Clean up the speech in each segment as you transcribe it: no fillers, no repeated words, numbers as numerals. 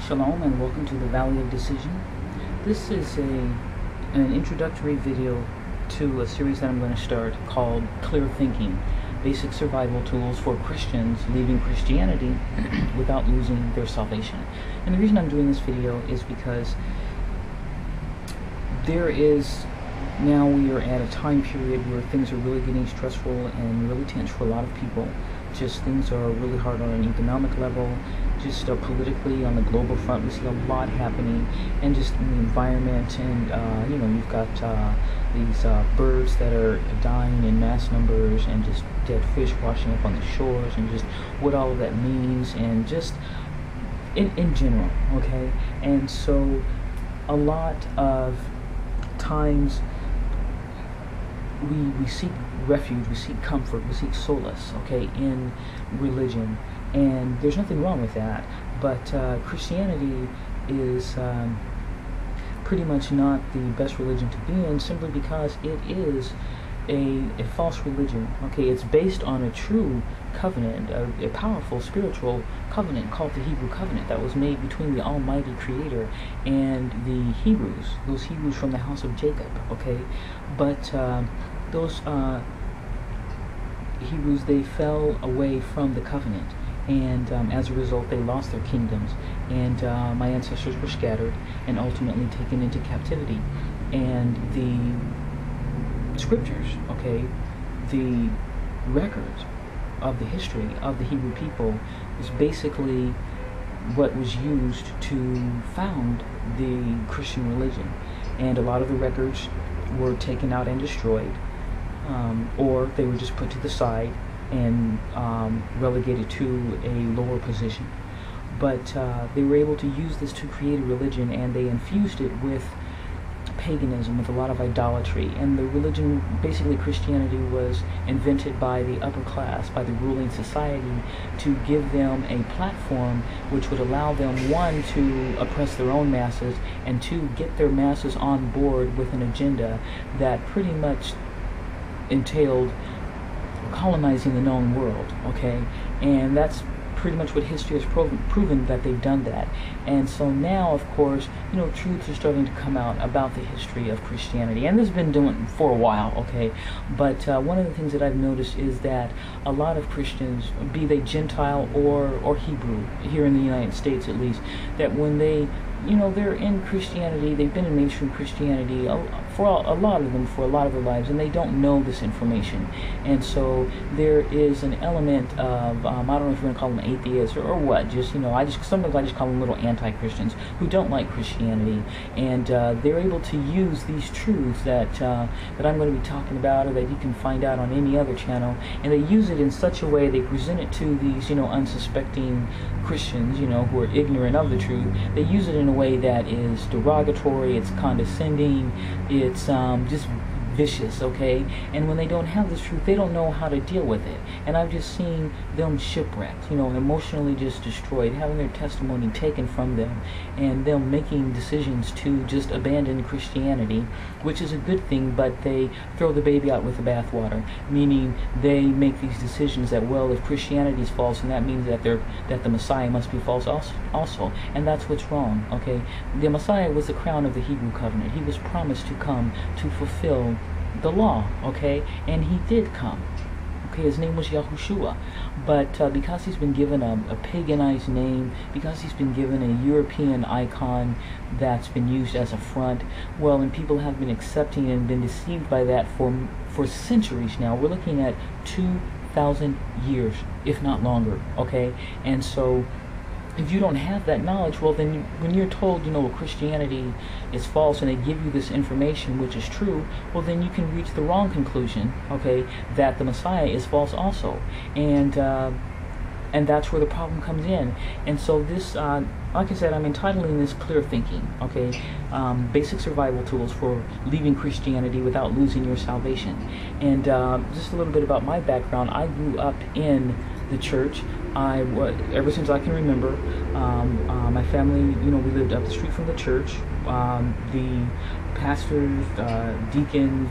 Shalom and welcome to the Valley of Decision. This is an introductory video to a series that I'm going to start called Clear Thinking, Basic Survival Tools for Christians Leaving Christianity Without Losing Their Salvation. And the reason I'm doing this video is because we are at a time period where things are really getting stressful and really tense for a lot of people. Just things are really hard on an economic level, just politically on the global front. We see a lot happening, and just in the environment, and you've got these birds that are dying in mass numbers, and just dead fish washing up on the shores, and just what all of that means, and just in general, okay? And so a lot of times we seek refuge, we seek comfort, we seek solace, okay, in religion, and there's nothing wrong with that, but Christianity is pretty much not the best religion to be in, simply because it is a false religion, okay? It's based on a true covenant, a powerful spiritual covenant called the Hebrew covenant that was made between the Almighty Creator and the Hebrews, those Hebrews from the house of Jacob, okay? But those Hebrews, they fell away from the covenant, and as a result they lost their kingdoms, and my ancestors were scattered and ultimately taken into captivity. And the scriptures, okay, the records of the history of the Hebrew people is basically what was used to found the Christian religion, and a lot of the records were taken out and destroyed, or they were just put to the side and relegated to a lower position. But they were able to use this to create a religion, and they infused it with paganism, with a lot of idolatry. And the religion, basically Christianity, was invented by the upper class, by the ruling society, to give them a platform which would allow them, one, to oppress their own masses, and two, get their masses on board with an agenda that pretty much entailed colonizing the known world, okay? And that's pretty much what history has proven that they've done that. And so now, of course, truths are starting to come out about the history of Christianity, and this has been doing for a while, okay? But one of the things that I've noticed is that a lot of Christians, be they Gentile or Hebrew, here in the United States at least, that when they they're in Christianity, they've been in mainstream Christianity for a lot of them for a lot of their lives, and they don't know this information. And so there is an element of, I don't know if you're going to call them atheists or what, sometimes I just call them little anti-Christians who don't like Christianity, and they're able to use these truths that I'm going to be talking about, or that you can find out on any other channel, and they use it in such a way, they present it to these, unsuspecting Christians, who are ignorant of the truth. They use it in a way that is derogatory, it's condescending, it's just vicious, okay? And when they don't have this truth, they don't know how to deal with it. And I've just seen them shipwrecked, emotionally just destroyed, having their testimony taken from them, and them making decisions to just abandon Christianity, which is a good thing, but they throw the baby out with the bathwater, meaning they make these decisions that, well, if Christianity is false, and that means that the Messiah must be false also. And that's what's wrong, okay? The Messiah was the crown of the Hebrew covenant. He was promised to come to fulfill the law, okay? And he did come, okay? His name was Yahushua, but because he's been given a paganized name, because he's been given a European icon that's been used as a front, well, and people have been accepting and been deceived by that for centuries now. We're looking at 2,000 years, if not longer, okay? And so if you don't have that knowledge, well, then when you're told, Christianity is false, and they give you this information which is true, well, then you can reach the wrong conclusion, okay, that the Messiah is false also. And that's where the problem comes in. And so this, like I said, I'm entitling this Clear Thinking, okay, Basic Survival Tools for Leaving Christianity Without Losing Your Salvation. And just a little bit about my background. I grew up in the church. Ever since I can remember, my family, we lived up the street from the church. The pastors, deacons,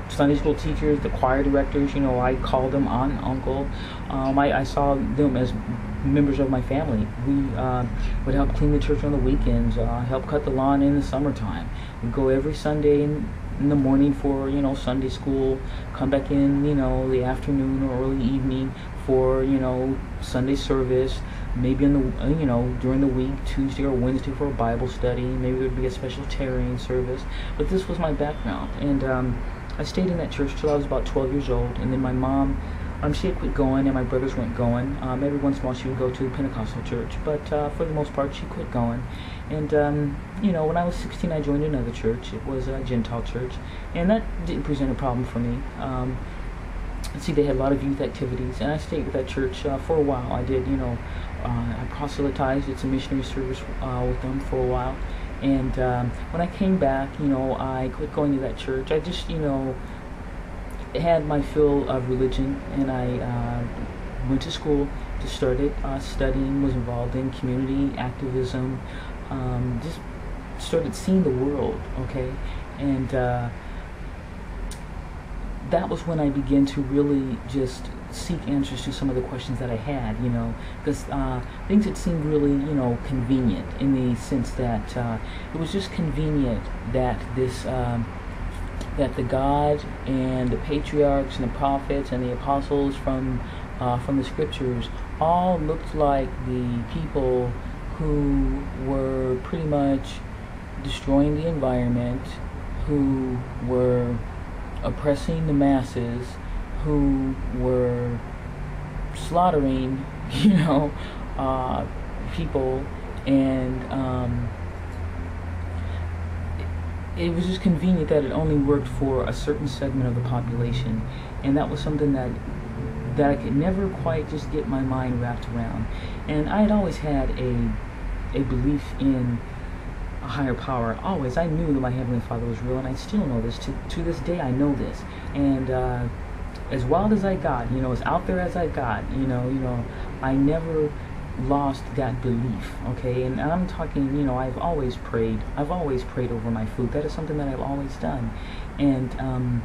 Sunday school teachers, the choir directors, I called them aunt, uncle. I saw them as members of my family. We would help clean the church on the weekends, help cut the lawn in the summertime. We'd go every Sunday in the morning for, Sunday school, come back in, the afternoon or early evening for, Sunday service, maybe during the week, Tuesday or Wednesday for a Bible study, maybe there would be a special tarrying service. But this was my background, and I stayed in that church till I was about 12 years old, and then my mom, she had quit going, and my brothers weren't going. Every once in a while she would go to Pentecostal church, but for the most part she quit going. And when I was 16, I joined another church. It was a Gentile church, and that didn't present a problem for me. They had a lot of youth activities, and I stayed with that church for a while. I did, I proselytized. It's a missionary service with them for a while. And when I came back, I quit going to that church. I just, had my fill of religion, and I went to school, just started studying, was involved in community activism, just started seeing the world, okay? And that was when I began to really just seek answers to some of the questions that I had, because things had seemed really, convenient, in the sense that it was just convenient that that the God and the patriarchs and the prophets and the apostles from the scriptures all looked like the people who were pretty much destroying the environment, who were oppressing the masses, who were slaughtering, people, and it was just convenient that it only worked for a certain segment of the population, and that was something that I could never quite just get my mind wrapped around. And I had always had a belief in a higher power. Always, I knew that my Heavenly Father was real, and I still know this. To this day, I know this. And as wild as I got, as out there as I got, I never lost that belief, okay? And I'm talking, I've always prayed over my food. That is something that I've always done. And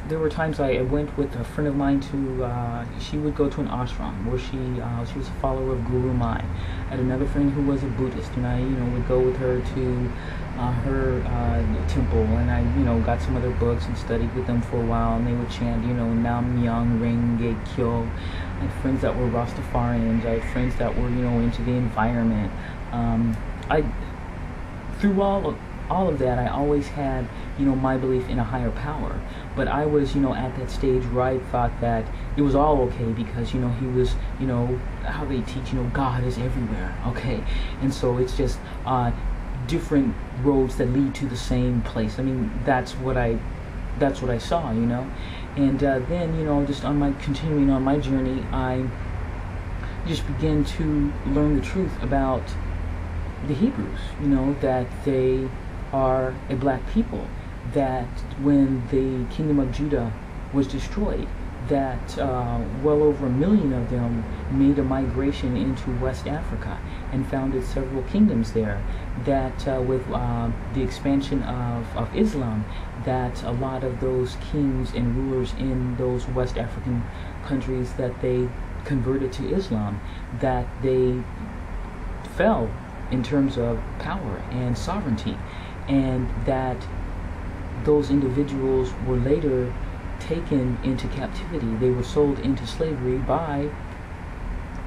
there were times I went with a friend of mine to, she would go to an ashram where she was a follower of Guru Mai. I had another friend who was a Buddhist, and I, would go with her to her temple, and I, got some of their books and studied with them for a while, and they would chant, Nam Myoho Renge Kyo. I had friends that were Rastafarians. I had friends that were, into the environment. Through all of that, I always had, my belief in a higher power. But I was, at that stage where I thought that it was all okay because, he was, how they teach, God is everywhere, okay? And so it's just different roads that lead to the same place. I mean, that's what I saw, And then, just continuing on my journey, I just began to learn the truth about the Hebrews, that they are a black people, that when the kingdom of Judah was destroyed, that well over 1 million of them made a migration into West Africa and founded several kingdoms there, that with the expansion of Islam, that a lot of those kings and rulers in those West African countries, that they converted to Islam, that they fell in terms of power and sovereignty, and that those individuals were later taken into captivity. They were sold into slavery by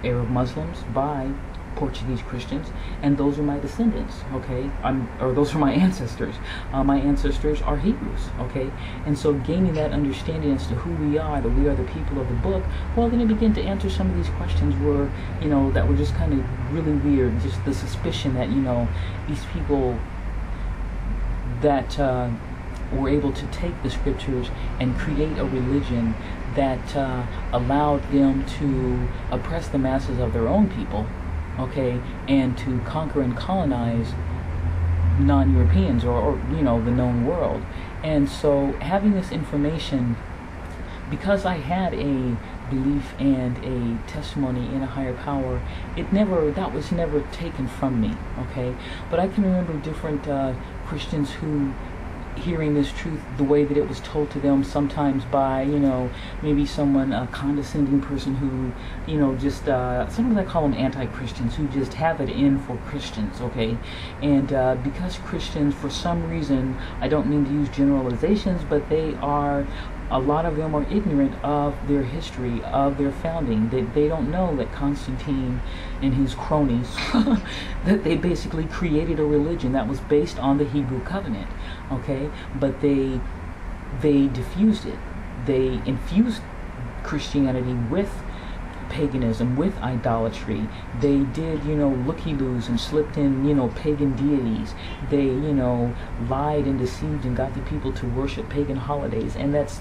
Arab Muslims, by Portuguese Christians, and those are my descendants, okay? Or those are my ancestors. My ancestors are Hebrews, okay? And so gaining that understanding as to who we are, that we are the people of the book, well, then I begin to answer some of these questions were, that were just kind of really weird. Just the suspicion that, these people that were able to take the scriptures and create a religion that allowed them to oppress the masses of their own people, okay, and to conquer and colonize non-Europeans or the known world. And so having this information, because I had a belief and a testimony in a higher power, that was never taken from me, okay? But I can remember different Christians who hearing this truth the way that it was told to them, sometimes by, maybe someone, a condescending person who, just, sometimes I call them anti-Christians, who just have it in for Christians, okay? And because Christians, for some reason, I don't mean to use generalizations, but a lot of them are ignorant of their history, of their founding. They don't know that Constantine and his cronies, that they basically created a religion that was based on the Hebrew covenant, okay? But they diffused it. They infused Christianity with paganism, with idolatry. They did, looky-loos and slipped in, pagan deities. They, lied and deceived and got the people to worship pagan holidays. And that's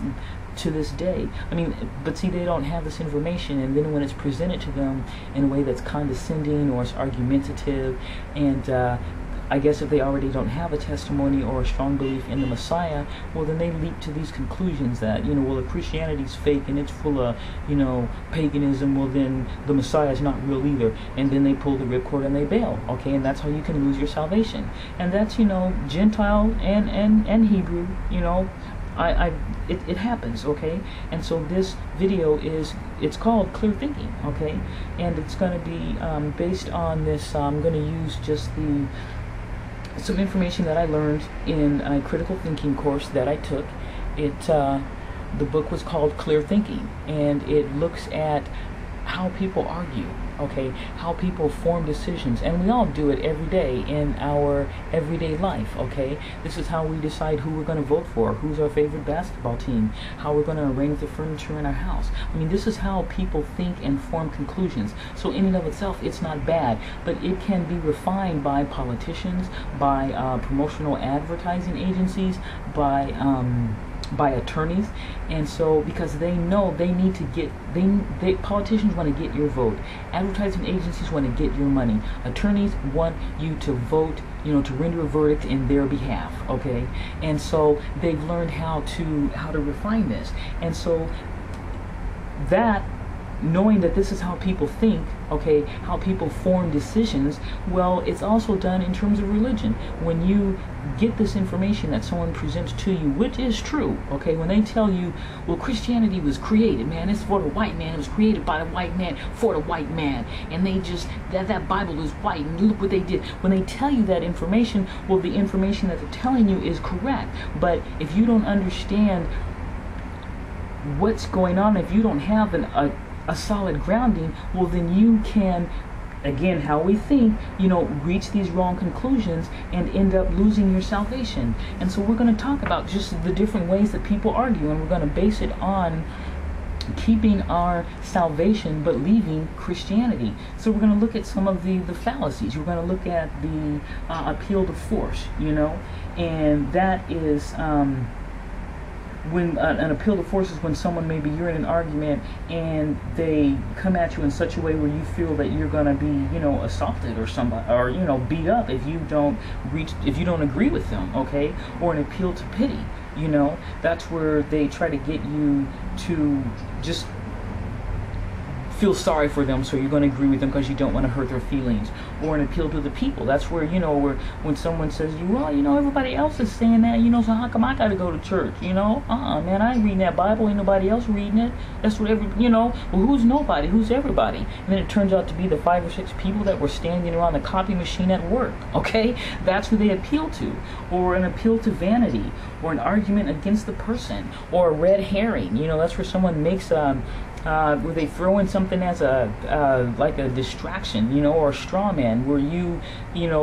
to this day. I mean, but see, they don't have this information, and then when it's presented to them in a way that's condescending or it's argumentative, and I guess if they already don't have a testimony or a strong belief in the Messiah, well, then they leap to these conclusions that, well, if Christianity's fake and it's full of, paganism, well, then the Messiah is not real either. And then they pull the ripcord and they bail, okay? And that's how you can lose your salvation. And that's, Gentile and Hebrew, it happens, okay? And so this video it's called Clear Thinking, okay? And it's going to be based on this. I'm going to use just some information that I learned in a critical thinking course that I took. The book was called Clear Thinking, and it looks at how people argue, okay, how people form decisions, and we all do it every day in our everyday life, okay? This is how we decide who we're going to vote for, who's our favorite basketball team, how we're going to arrange the furniture in our house. I mean, this is how people think and form conclusions. So in and of itself, it's not bad, but it can be refined by politicians, by promotional advertising agencies, by attorneys. And so because they know they need to get, politicians want to get your vote, advertising agencies want to get your money, attorneys want you to vote, to render a verdict in their behalf, okay? And so they've learned how to refine this. And so that, knowing that this is how people think, okay, how people form decisions, well, it's also done in terms of religion. When you get this information that someone presents to you, which is true, okay, when they tell you, well, Christianity was created, man, it's for the white man, it was created by the white man, for the white man, and they just, that Bible is white, and look what they did. When they tell you that information, well, the information that they're telling you is correct, but if you don't understand what's going on, if you don't have a solid grounding, well, then you can, again, how we think, reach these wrong conclusions and end up losing your salvation. And so we're going to talk about just the different ways that people argue, and we're going to base it on keeping our salvation but leaving Christianity. So we're going to look at some of the fallacies. We're going to look at the appeal to force, and that is when an appeal to force is when someone, maybe you're in an argument and they come at you in such a way where you feel that you're going to be, assaulted or somebody, or, beat up if you don't agree with them, okay? Or an appeal to pity, that's where they try to get you to just feel sorry for them, so you're going to agree with them because you don't want to hurt their feelings. Or an appeal to the people. That's where, where when someone says, well, everybody else is saying that, so how come I got to go to church, man, I ain't reading that Bible, ain't nobody else reading it. That's what well, who's nobody, who's everybody? And then it turns out to be the 5 or 6 people that were standing around the copy machine at work, okay? That's who they appeal to. Or an appeal to vanity, or an argument against the person, or a red herring, that's where someone makes where they throw in something as like a distraction, or a straw man, where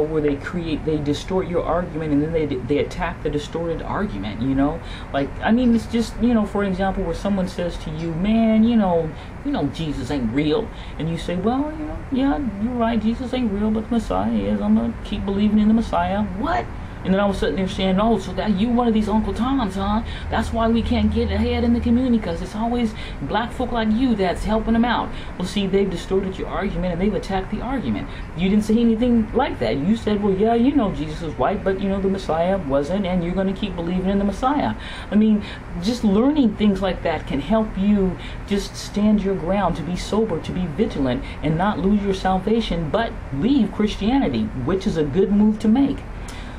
where they distort your argument, and then they attack the distorted argument, like, I mean, it's just, for example, where someone says to you, man, Jesus ain't real, and you say, well, yeah, you're right, Jesus ain't real, but the Messiah is. I'm gonna keep believing in the Messiah. What? And then all of a sudden they're saying, oh, so that you one of these Uncle Toms, huh? That's why we can't get ahead in the community, because it's always black folk like you that's helping them out. Well, see, they've distorted your argument and they've attacked the argument. You didn't say anything like that. You said, well, yeah, Jesus is white, but, the Messiah wasn't, and you're going to keep believing in the Messiah. I mean, just learning things like that can help you just stand your ground, to be sober, to be vigilant, and not lose your salvation, but leave Christianity, which is a good move to make.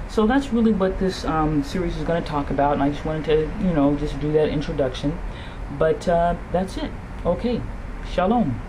So that's really what this series is going to talk about, and I just wanted to, just do that introduction. But that's it. Okay, shalom.